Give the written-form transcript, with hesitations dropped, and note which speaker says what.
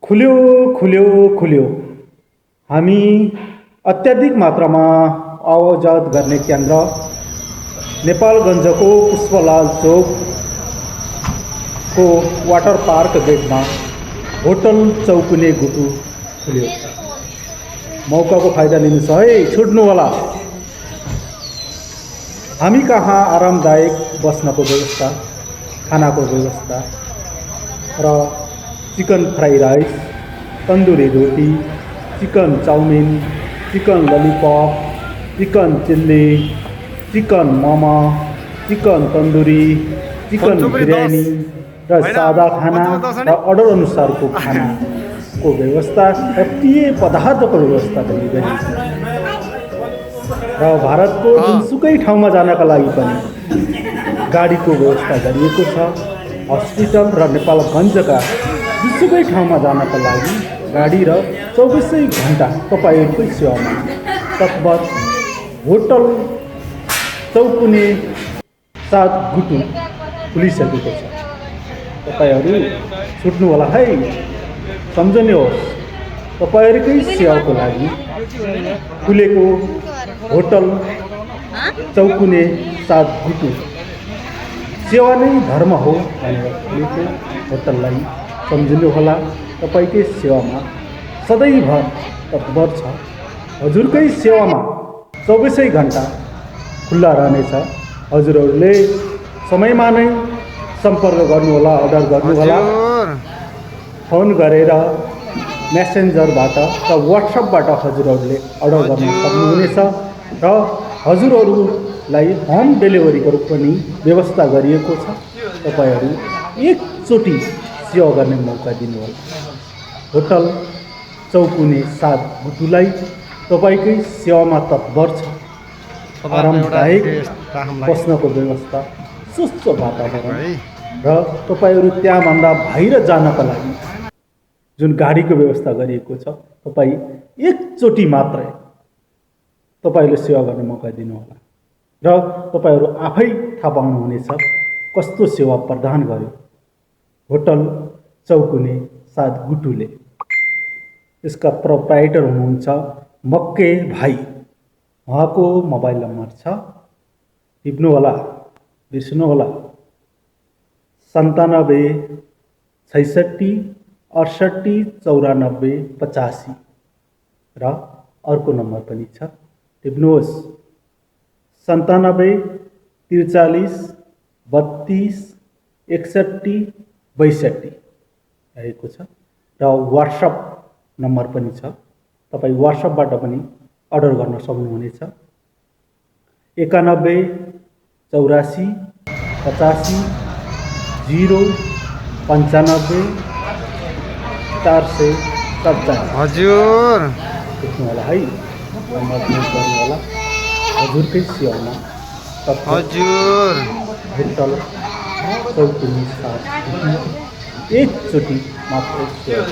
Speaker 1: खुल्यो खुल्यो खुल्यो। हामी अत्याधिक मात्रामा आवाजात गर्ने केन्द्र नेपालगञ्जको पुष्पलाल चोकको वाटर पार्क गेटमा होटल चौकुने गुटु खुल्यो। मौकाको फाइदा लिनुहोस् है, छुट्नु होला। हामी कहाँ आरामदायक बस्नको व्यवस्था, खानाको व्यवस्था र चिकन फ्राई राइस, तन्दुरी रोटी, chicken chowmein, chicken lollipop, chicken chilli, chicken momo, chicken tandoori, chicken biryani र सादा खाना र अर्डर अनुसारको खानाको व्यवस्था र पेय पदार्थको व्यवस्था पनि गरिन्छ। र भारतको जुनसुकै ठाउँमा जानका लागि पनि गाडीको व्यवस्था गरिएको छ। हस्पिटल र नेपालगञ्जका जुनसुकै ठाउँमा जानका लागि गाडी र 24 घण्टा तपाईँहरूकै सेवामा तत्पर होटल चौकुने साथ गुटु खुलिसकेको छ। तपाईँहरू छुट्नु होला है, सम्झनुहोस् तपाईँहरूकै सेवाको लागि खुलेको होटल चौकुने साथ गुटु सेवा नै धर्म हो भनेर खुलेको होटललाई सम्झनुहोला। तपाईँकै सेवामा सधैँभर तत्पर छ। हजुरकै सेवामा 24 घण्टा खुल्ला रहनेछ। हजुरहरूले समयमा नै सम्पर्क गर्नुहोला, अर्डर गर्नुहोला। फोन गरेर मेसेन्जरबाट र व्हाट्सएपबाट हजुरहरूले अर्डर गर्न सक्नुहुनेछ र हजुरहरूलाई होम डेलिभरीको पनि व्यवस्था गरिएको छ। तपाईँहरू एकचोटि सेवा गर्ने मौका दिनुहोला। होटल चौकुने साथ गुटुलाई तपाईँकै सेवामा तत्पर छ। आरामदायक बस्नको व्यवस्था, स्वच्छ वातावरण र तपाईँहरू त्यहाँभन्दा बाहिर जानका लागि जुन गाडीको व्यवस्था गरिएको छ, तपाईँ एकचोटि मात्रै तपाईँले सेवा गर्ने मौका दिनुहोला र तपाईँहरू आफै थाहा पाउनुहुनेछ कस्तो सेवा प्रदान गर्यो होटल चौकुने साथ गुटुले। यसका प्रोप्राइटर हुनुहुन्छ मक्के भाइ। उहाँको मोबाइल नम्बर छ, टिप्नु होला, बिर्सनु होला, 97 66 68 94 85 र अर्को नम्बर पनि छ, टिप्नुहोस् 97 43 32 61 62 रहेको छ र व्हाट्सएप नम्बर पनि छ। तपाईँ व्हाट्सएपबाट पनि अर्डर गर्न सक्नुहुनेछ। 91 84 85 0 95 447।
Speaker 2: हजुर
Speaker 1: देख्नु होला है, नम्बर नोट गर्नु होला। हजुरकै सेवामा
Speaker 2: हजुर
Speaker 1: होटल चौकुने साथ एकचोटि मात्र सेवा।